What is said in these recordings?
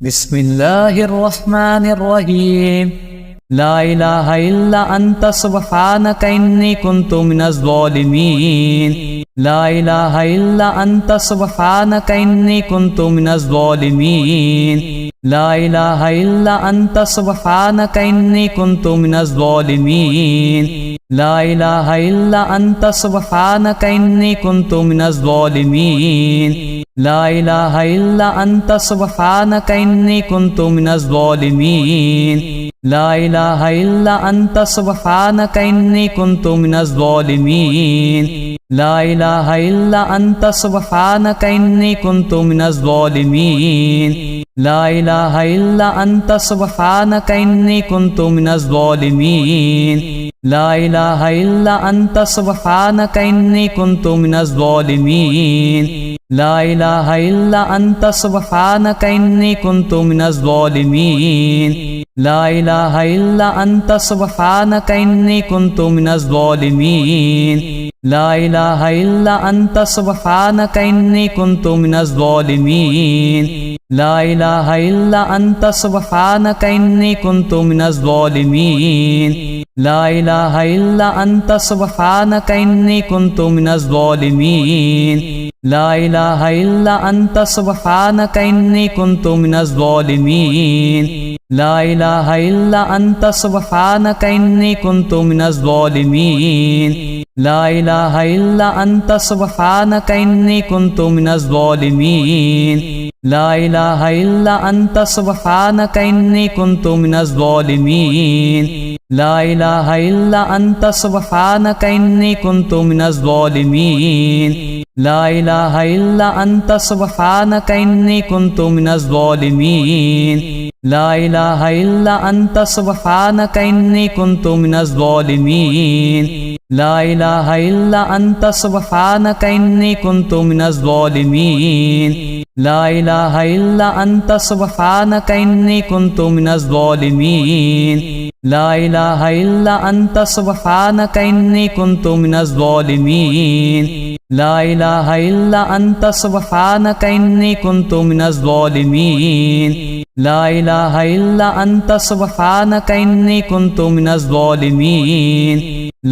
बिस्मिल्लाहिर रहमानिर रहीम। ला इलाहा इल्ला अंता सुब्हानका इन्नी कुन्तु मिनज़ ज़ालिमीन। ला इलाहा इल्ला अंता सुब्हानका इन्नी कुन्तु मिनज़ ज़ालिमीन। ला इलाहा इल्ला अंता सुब्हानका इन्नी कुन्तु मिनज़ ज़ालिमीन। ला इलाहा इल्ला अंता सुब्हानका इन्नी कुन्तु मिनज़ ज़ालिमीन। ला इलाहा इल्ला अंता सुब्हानका इन्नी कुन्तु मिनज़ ज़ालिमीन। ला इलाहा इल्ला अंता सुब्हानका इन्नी कुन्तु मिनज़ ज़ालिमीन। ला इलाहा इल्ला अंता सुब्हानका इन्नी कुन्तु मिनज़ ज़ालिमीन। ला इलाहा इल्ला अंता सुब्हानका इन्नी कुन्तु मिनज़ ज़ालिमीन। ला इलाहा इल्ला अंता सुब्हानका इन्नी कुन्तु मिनज़ ज़ालिमीन। ला इलाहा इल्ला अंता सुब्हानका इन्नी कुन्तु मिनज़ ज़ालिमीन। ला इलाहा इल्ला अंता सुब्हानका इन्नी कुन्तु मिनज़ ज़ालिमीन। ला इलाहा इल्ला अंता सुब्हानका इन्नी कुन्तु मिनज़ ज़ालिमीन। ला इलाहा इल्ला अंता सुब्हानका इन्नी कुन्तु मिनज़ ज़ालिमीन। ला इलाहा इल्ला अंता सुब्हानका इन्नी कुन्तु मिनज़ ज़ालिमीन। ला इलाहा इल्ला अंता सुब्हानका इन्नी कुन्तु मिनज़ ज़ालिमीन। ला इलाहा इल्ला अंता सुब्हानका इन्नी कुन्तु मिनज़ ज़ालिमीन। ला इलाहा इल्ला अंता सुब्हानका इन्नी कुन्तु मिनज़ ज़ालिमीन। ला इलाहा इल्ला अंता सुब्हानका इन्नी कुन्तु मिनज़ ज़ालिमीन। ला इलाहा इल्ला अंता सुब्हानका इन्नी कुन्तु मिनज़ ज़ालिमीन। ला इलाहा इल्ला अंता सुब्हानका इन्नी कुन्तु मिनज़ ज़ालिमीन। ला इलाहा इल्ला अंता सुब्हानका इन्नी कुन्तु मिनज़ ज़ालिमीन। ला इलाहा इल्ला अंता सुब्हानका इन्नी कुन्तु मिनज़ ज़ालिमीन। ला इलाहा इल्ला अंता सुब्हानका इन्नी कुन्तु मिनज़ ज़ालिमीन। ला इलाहा इल्ला अंता सुब्हानका इन्नी कुन्तु मिनज़ ज़ालिमीन। ला इलाहा इल्ला अंता सुब्हानका इन्नी कुन्तु मिनज़ ज़ालिमीन। ला इलाहा इल्ला अंता सुब्हानका इन्नी कुन्तु मिनज़ ज़ालिमीन। ला इलाहा इल्ला अंता सुब्हानका इन्नी कुन्तु मिनज़ ज़ालिमीन। ला इलाहा इल्ला अंता सुब्हानका इन्नी कुन्तु मिनज़ ज़ालिमीन।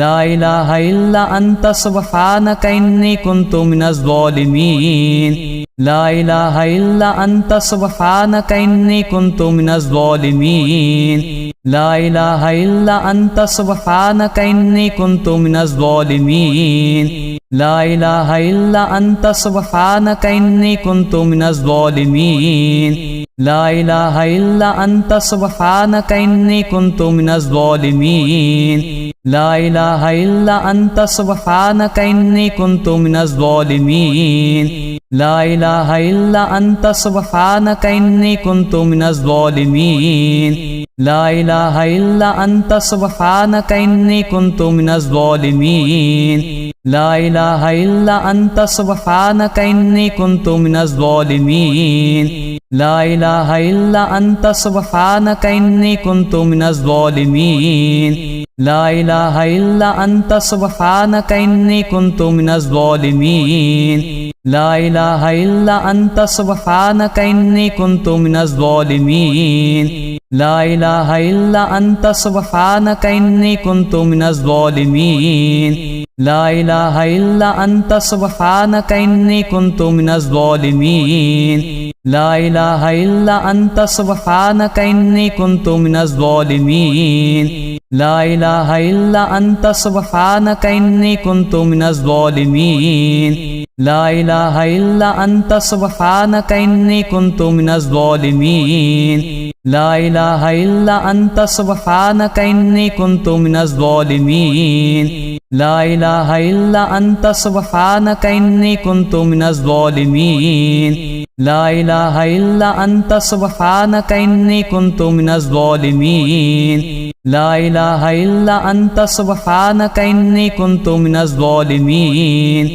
ला इलाहा इल्ला अंता सुब्हानका इन्नी कुन्तु मिनज़ ज़ालिमीन। ला इलाहा इल्ला अंता सुब्हानका इन्नी कुन्तु मिनज़ ज़ालिमीन। ला इलाहा इल्ला अंता सुब्हानका इन्नी कुन्तु मिनज़ ज़ालिमीन। ला इलाहा इल्ला अंता सुब्हानका इन्नी कुन्तु मिनज़ ज़ालिमीन। ला इलाहा इल्ला अंता सुब्हानका इन्नी कुन्तु मिनज़ ज़ालिमीन। ला इलाहा इल्ला अंता सुब्हानका इन्नी कुन्तु मिनज़ ज़ालिमीन। ला इलाहा इल्ला अंता सुब्हानका इन्नी कुन्तु मिनज़ ज़ालिमीन। ला इलाहा इल्ला अंता सुब्हानका इन्नी कुन्तु मिनज़ ज़ालिमीन। ला इलाहा इल्ला अंता सुब्हानका इन्नी कुन्तु मिनज़ ज़ालिमीन। ला इलाहा इल्ला अंता सुब्हानका इन्नी कुन्तु मिनज़ ज़ालिमीन। ला इलाहा इल्ला अंता सुब्हानका इन्नी कुन्तु मिनज़ ज़ालिमीन। ला इलाहा इल्ला अंता सुब्हानका इन्नी कुन्तु मिनज़ ज़ालिमीन। ला इलाहा इल्ला अंता सुब्हानका इन्नी कुन्तु मिनज़ ज़ालिमीन। ला इलाहा इल्ला अंता सुब्हानका इन्नी कुन्तु मिनज़ ज़ालिमीन। ला इलाहा इल्ला अंता सुब्हानका इन्नी कुन्तु मिनज़ ज़ालिमीन। ला इलाहा इल्ला अंता सुब्हानका इन्नी कुन्तु मिनज़ ज़ालिमीन। ला इलाहा इल्ला अंता सुब्हानका इन्नी कुन्तु मिनज़ ज़ालिमीन। ला इलाहा इल्ला अंता सुब्हानका इन्नी कुन्तु मिनज़ ज़ालिमीन। ला इलाहा इल्ला अंता सुब्हानका इन्नी कुन्तु मिनज़ ज़ालिमीन।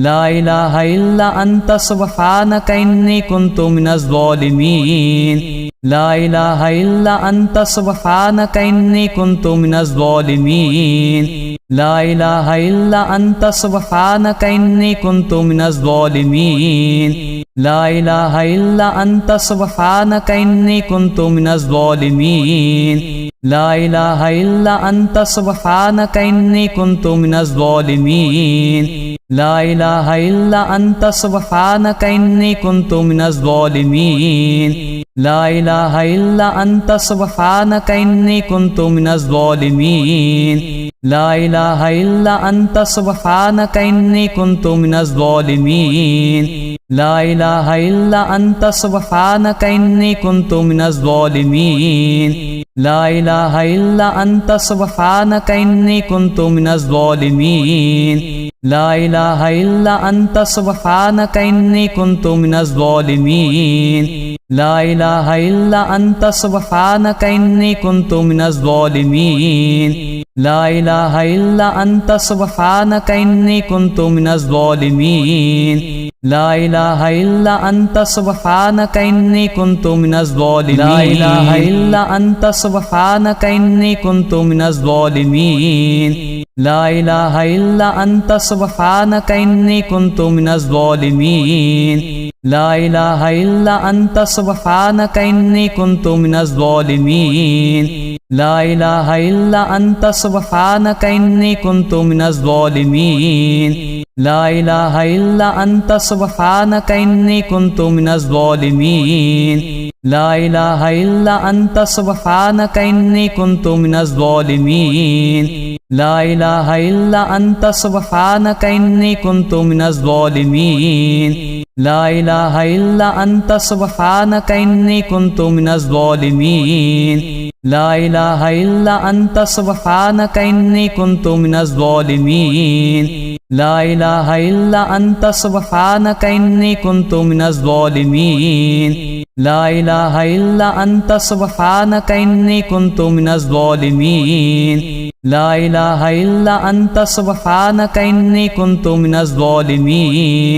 ला इलाहा इल्ला अंता सुब्हानका इन्नी कुन्तु मिनज़ ज़ालिमीन। لا إله إلا أنت سبحانك إني كنت من الظالمين لا إله إلا أنت سبحانك إني كنت من الظالمين لا إله إلا أنت سبحانك إني كنت من الظالمين لا إله إلا أنت سبحانك إني كنت من الظالمين لا إله إلا أنت سبحانك إني كنت من الظالمين لا إله إلا أنت سبحانك إني كنت من الظالمين لا إله إلا أنت سبحانك إني كنت من الظالمين لا إله إلا أنت سبحانك إني كنت من الظالمين لا إله إلا أنت سبحانك إني كنت من الظالمين لا إله إلا أنت سبحانك إني كنت من الظالمين لا إله إلا أنت سبحانك إني كنت من الظالمين لا إله إلا أنت سبحانك إني كنت من الظالمين لا إله إلا أنت سبحانك إني كنت من الظالمين لا إله إلا أنت سبحانك إني كنت من الظالمين لا إله إلا أنت سبحانك إني كنت من الظالمين لا إله إلا أنت سبحانك إني كنت من الظالمين لا إله إلا أنت سبحانك إني كنت من الظالمين لا إله إلا أنت سبحانك إني كنت من الظالمين لا إله إلا أنت سبحانك إني كنت من الظالمين لا إله إلا أنت سبحانك إني كنت من الظالمين لا إله إلا أنت سبحانك إني كنت من الظالمين لا إله إلا أنت سبحانك إني كنت من الظالمين لا إله إلا أنت سبحانك إني كنت من الظالمين لا إله إلا أنت سبحانك إني كنت من الظالمين لا إله إلا أنت سبحانك إني كنت من الظالمين لا إله إلا أنت سبحانك إني كنت من الظالمين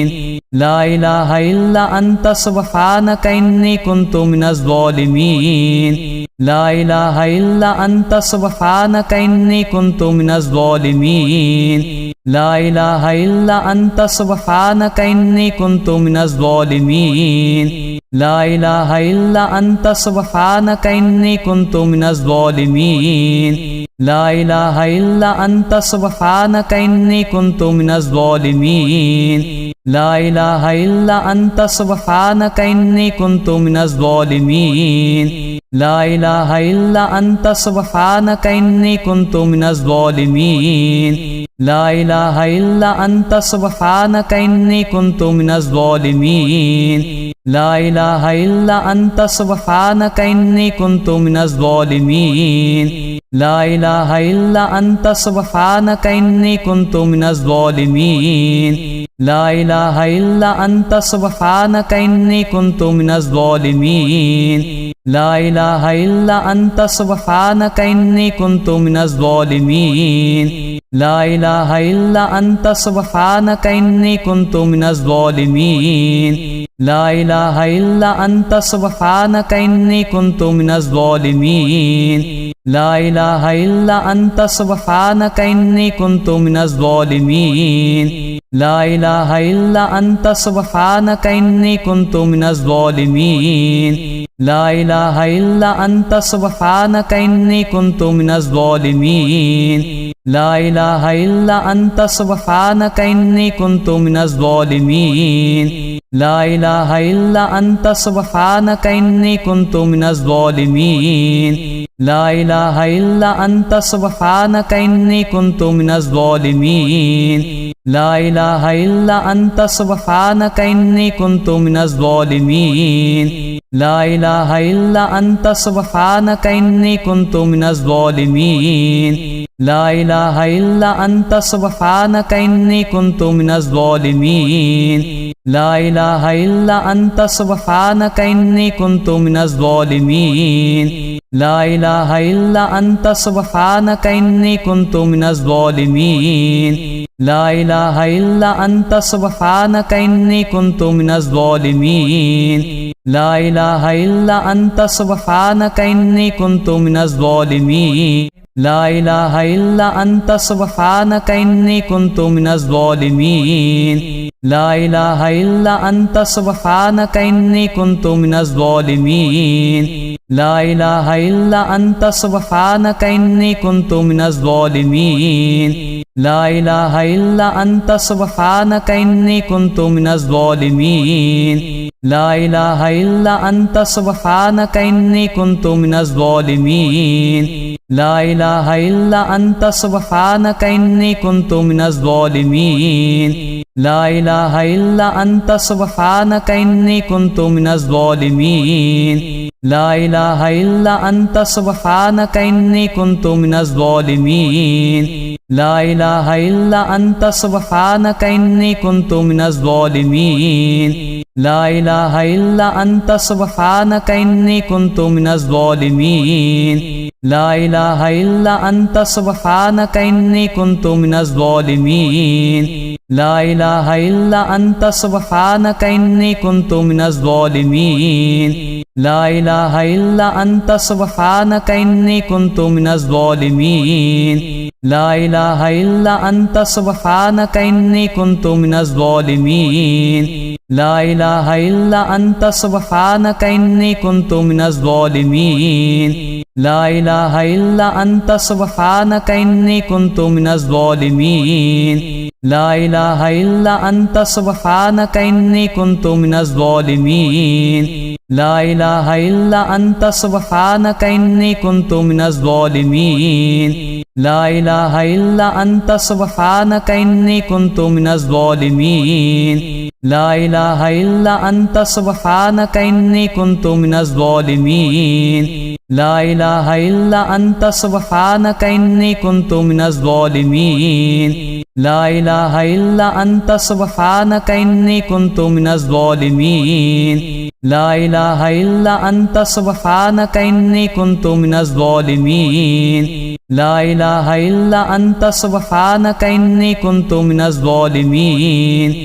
لا إله إلا أنت سبحانك إني كنت من الظالمين لا إله إلا أنت سبحانك إني كنت من الظالمين لا إله إلا أنت سبحانك إني كنت من الظالمين لا إله إلا أنت سبحانك إني كنت من الظالمين لا إله إلا أنت سبحانك إني كنت من الظالمين لا إله إلا أنت سبحانك إني كنت من الظالمين لا إله إلا أنت سبحانك إني كنت من الظالمين لا إله إلا أنت سبحانك إني كنت من الظالمين لا إله إلا أنت سبحانك إني كنت من الظالمين لا إله إلا أنت سبحانك إني كنت من الظالمين لا إله إلا أنت سبحانك إني كنت من الظالمين لا إله إلا أنت سبحانك إني كنت من الظالمين لا إله إلا أنت سبحانك إني كنت من الظالمين لا إله إلا أنت سبحانك إني كنت من الظالمين لا إله إلا أنت سبحانك إني كنت من الظالمين لا إله إلا أنت سبحانك إني كنت من الظالمين لا إله إلا أنت سبحانك إني كنت من الظالمين لا إله إلا أنت سبحانك إني كنت من الظالمين لا إله إلا أنت سبحانك إني كنت من الظالمين لا إله إلا أنت سبحانك إني كنت من الظالمين لا إله إلا أنت سبحانك إني كنت من الظالمين لا إله إلا أنت سبحانك إني كنت من الظالمين لا إله إلا أنت سبحانك إني كنت من الظالمين لا إله إلا أنت سبحانك إني كنت من الظالمين لا إله إلا أنت سبحانك إني كنت من الظالمين لا إله इलाहा इल्ला अंता सुब्हानक इन्नी कुन्तु मिनज़ ज़ालिमीन। ला इलाहा इल्ला अंता सुब्हानक इन्नी कुन्तु मिनज़ ज़ालिमीन। ला इलाहा इल्ला अंता सुब्हानक इन्नी कुन्तु मिनज़ ज़ालिमीन। ला इलाहा इल्ला अंता सुब्हानक इन्नी कुन्तु मिनज़ ज़ालिमीन। ला इलाहा इल्ला अंता सुब्हानक इन्नी कुन्तु मिनज़ ज़ालिमीन। ला इलाहा इल्ला अंता सुब्हानक इन्नी कुन्तु मिनज़ ज़ालिमीन। ला इलाहा इल्ला अंता सुब्हानक इन्नी कुन्तु मिनज़ ज़ालिमीन। ला इलाहा इल्ला अंता सुब्हानक इन्नी कुन्तु मिनज़ ज़ालिमीन। ला इलाहा इल्ला अंता सुब्हानक इन्नी कुन्तु मिनज़ ज़ालिमीन। ला इलाहा इल्ला अंता सुब्हानक इन्नी कुन्तु मिनज़ ज़ालिमीन। ला इलाहा इल्ला अंता सुब्हानक इन्नी कुन्तु मिनज़ ज़ालिमीन। ला इलाहा इल्ला अंता सुब्हानक इन्नी कुन्तु मिनज़ ज़ालिमीन। ला इलाहा इल्ला अंता सुब्हानक इन्नी कुन्तु मिनज़ ज़ालिमीन। ला इलाहा इल्ला अंता सुब्हानक इन्नी कुन्तु मिनज़ ज़ालिमीन। ला इलाहा इल्ला अंता सुब्हानक इन्नी कुन्तु मिनज़ ज़ालिमीन। ला इलाहा इल्ला अंता सुब्हानक इन्नी कुन्तु मिनज़ ज़ालिमीन। ला इलाहा इल्ला अंता सुब्हानक इन्नी कुन्तु मिनज़ ज़ालिमीन। ला इलाहा इल्ला अंता सुब्हानक इन्नी कुन्तु मिनज़ ज़ालिमीन। ला इलाहा इल्ला अंता सुब्हानक इन्नी कुन्तु मिनज़ ज़ालिमीन। ला इलाहा इल्ला अंता सुब्हानक इन्नी कुन्तु मिनज़ ज़ालिमीन। ला इलाहा इल्ला अंता सुब्हानक इन्नी कुन्तु मिनज़ ज़ालिमीन। ला इलाहा इल्ला अंता सुब्हानक इन्नी कुन्तु मिनज़ ज़ालिमीन। ला इलाहा इल्ला अंता सुब्हानक इन्नी कुन्तु मिनज़ ज़ालिमीन। ला इलाहा इल्ला अंता सुब्हानक इन्नी कुन्तु मिनज़ ज़ालिमीन। ला इलाहा इल्ला अंता सुब्हानक इन्नी कुन्तु मिनज़ ज़ालिमीन। ला इलाहा इल्ला अंता सुब्हानक इन्नी कुन्तु मिनज़ ज़ालिमीन। ला इलाहा इल्ला अंता सुब्हानक इन्नी कुन्तु मिनज़ ज़ालिमीन।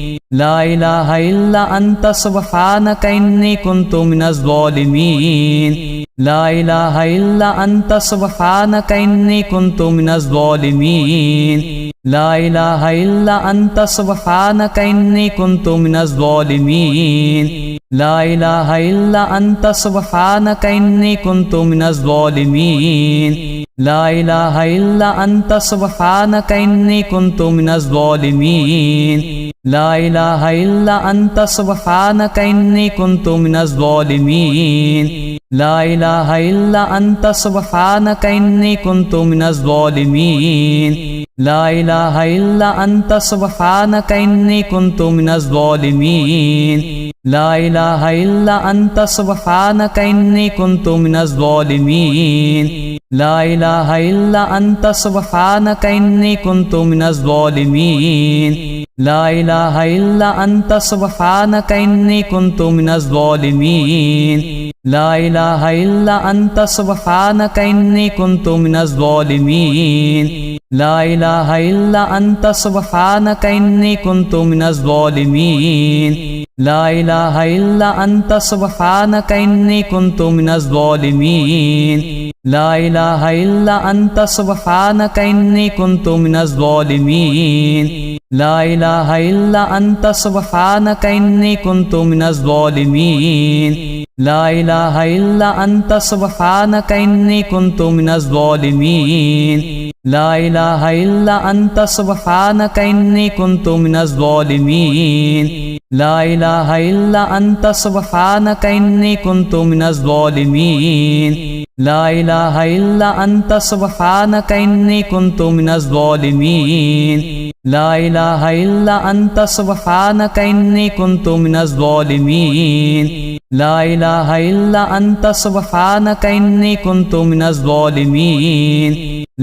ला इलाहा इल्ला अंता सुब्हानक इन्नी कुन्तु मिनज़ ज़ालिमीन। ला इलाहा इल्ला अंता सुब्हानक इन्नी कुन्तु मिनज़ ज़ालिमीन। ला इलाहा इल्ला अंता सुब्हानक इन्नी कुन्तु मिनज़ ज़ालिमीन। ला इलाहा इल्ला अंता सुब्हानक इन्नी कुन्तु मिनज़ ज़ालिमीन। ला इलाहा इल्ला अंता सुब्हानक इन्नी कुन्तु मिनज़ ज़ालिमीन। ला इलाहा इल्ला अंता सुब्हानक इन्नी कुन्तु मिनज़ ज़ालिमीन। ला इलाहा इल्ला अंता सुब्हानक इन्नी कुन्तु मिनज़ ज़ालिमीन। ला इलाहा इल्ला अंता सुब्हानक इन्नी कुन्तु मिनज़ ज़ालिमीन। ला इलाहा इल्ला अंता सुब्हानक इन्नी कुन्तु मिनज़ ज़ालिमीन। ला इलाहा इल्ला अंता सुब्हानक इन्नी कुन्तु मिनज़ ज़ालिमीन। ला इलाहा इल्ला अंता सुब्हानक इन्नी कुन्तु मिनज़ ज़ालिमीन। ला इलाहा इल्ला अंता सुब्हानक इन्नी कुन्तु मिनज़ ज़ालिमीन। ला इलाहा इल्ला अंता सुब्हानक इन्नी कुन्तु मिनज़ ज़ालिमीन। ला इलाहा इल्ला अंता सुब्हानक इन्नी कुन्तु मिनज़ ज़ालिमीन। ला इलाहा इल्ला अंता सुब्हानक इन्नी कुन्तु मिनज़ ज़ालिमीन। ला इलाहा इल्ला अंता सुब्हानक इन्नी कुन्तु मिनज़ ज़ालिमीन। ला इलाहा इल्ला अंता सुब्हानक इन्नी कुन्तु मिनज़ ज़ालिमीन। ला इलाहा इल्ला अंता सुब्हानक इन्नी कुन्तु मिनज़ ज़ालिमीन। ला इलाहा इल्ला अंता सुब्हानक इन्नी कुन्तु मिनज़ ज़ालिमीन। ला इलाहा इल्ला अंता सुब्हानक इन्नी कुन्तु मिनज़ ज़ालिमीन।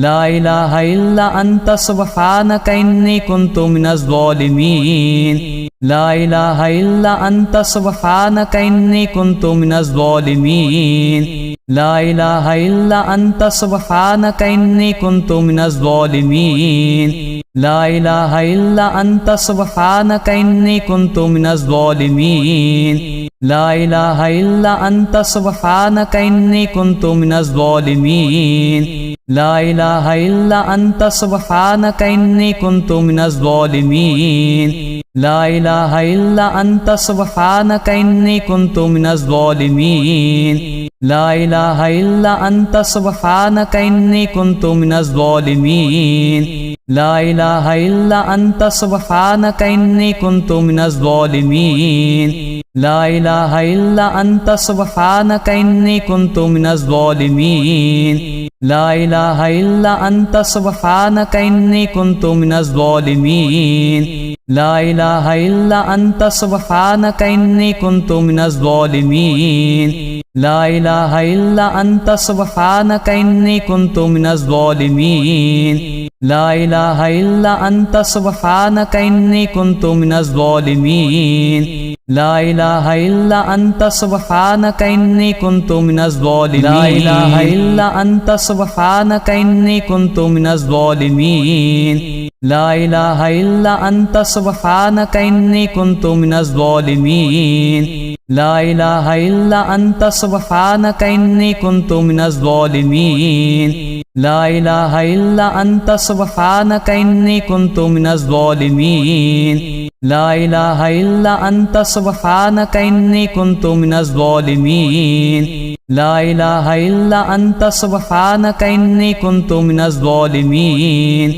لا إله إلا أنت سبحانك إني كنت من الظالمين لا إله إلا أنت سبحانك إني كنت من الظالمين لا إله إلا أنت سبحانك إني كنت من الظالمين لا إله إلا أنت سبحانك إني كنت من الظالمين لا إله إلا أنت سبحانك إني كنت من الظالمين لا إله إلا أنت سبحانك إني كنت من الظالمين لا إله إلا أنت سبحانك إني كنت من الظالمين لا إله إلا أنت سبحانك إني كنت من الظالمين لا إله إلا أنت سبحانك إني كنت من الظالمين لا إله إلا أنت سبحانك إني كنت من الظالمين لا إله إلا أنت سبحانك إني كنت من الظالمين لا إله إلا أنت سبحانك إني كنت من الظالمين لا إله إلا أنت سبحانك إني كنت من الظالمين لا إله إلا أنت سبحانك إني كنت من الظالمين لا إله إلا أنت سبحانك إني كنت من الظالمين لا إله إلا أنت سبحانك إني كنت من الظالمين لا إله إلا أنت سبحانك إني كنت من الظالمين لا إله إلا أنت سبحانك إني كنت من الظالمين لا إله إلا أنت سبحانك إني كنت من الظالمين لا إله إلا أنت سبحانك إني كنت من الظالمين لا إله إلا أنت سبحانك إني كنت من الظالمين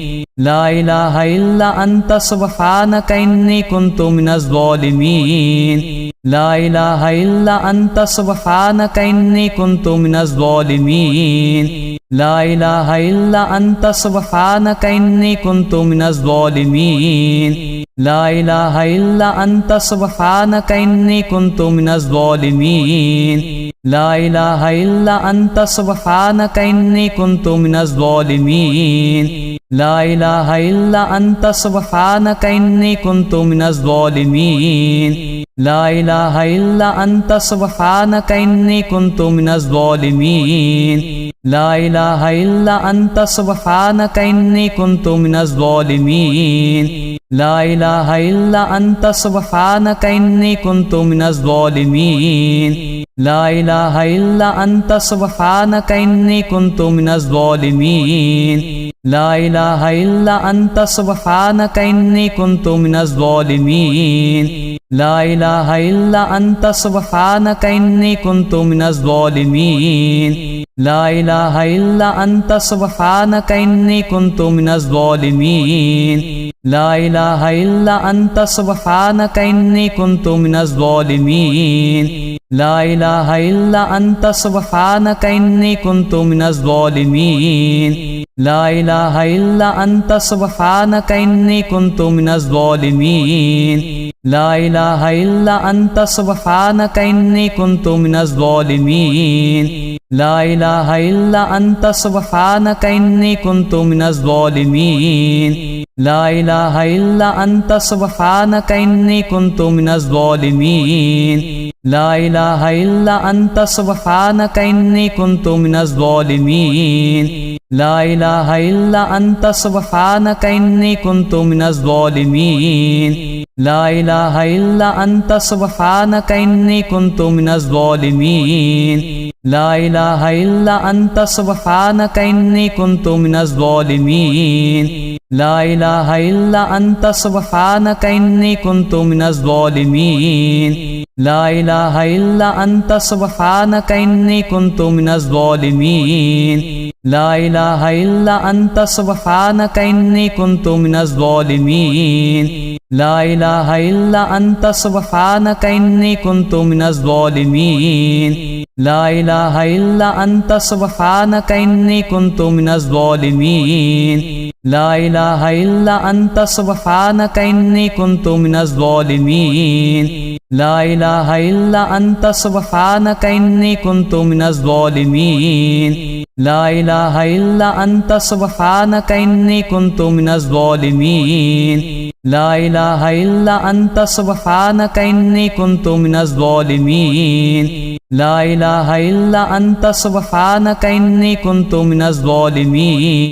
لا إله إلا أنت سبحانك إني كنت من الظالمين لا إله إلا أنت سبحانك إني كنت من الظالمين لا إله إلا أنت سبحانك إني كنت من الظالمين لا إله إلا أنت سبحانك إني كنت من الظالمين لا إله إلا أنت سبحانك إني كنت من الظالمين لا إله إلا أنت سبحانك إني كنت من الظالمين لا إله إلا أنت سبحانك إني كنت من الظالمين لا إله إلا أنت سبحانك إني كنت من الظالمين لا إله إلا أنت سبحانك إني كنت من الظالمين لا إله إلا أنت سبحانك إني كنت من الظالمين لا إله إلا أنت سبحانك إني كنت من الظالمين لا إله إلا أنت سبحانك إني كنت من الظالمين لا إله إلا أنت سبحانك إني كنت من الظالمين لا إله إلا أنت سبحانك إني كنت من الظالمين لا إله إلا أنت سبحانك إني كنت من الظالمين لا إله إلا أنت سبحانك إني كنت من الظالمين لا إله إلا أنت سبحانك إني كنت من الظالمين لا إله إلا أنت سبحانك إني كنت من الظالمين لا إله إلا أنت سبحانك إني كنت من الظالمين لا إله إلا أنت سبحانك إني كنت من الظالمين لا إله إلا أنت سبحانك إني كنت من الظالمين لا إله إلا أنت سبحانك إني كنت من الظالمين لا إله إلا أنت سبحانك إني كنت من الظالمين لا إله إلا أنت سبحانك إني كنت من الظالمين لا إله إلا أنت سبحانك إني كنت من الظالمين لا إله إلا أنت سبحانك إني كنت من الظالمين لا إله إلا أنت سبحانك إني كنت من الظالمين لا إله إلا أنت سبحانك إني كنت من الظالمين لا إله إلا أنت سبحانك إني كنت من الظالمين لا إله إلا أنت سبحانك إني كنت من الظالمين لا إله إلا أنت سبحانك إني كنت من الظالمين لا إله إلا أنت سبحانك إني كنت من الظالمين لا إله إلا أنت سبحانك إني كنت من الظالمين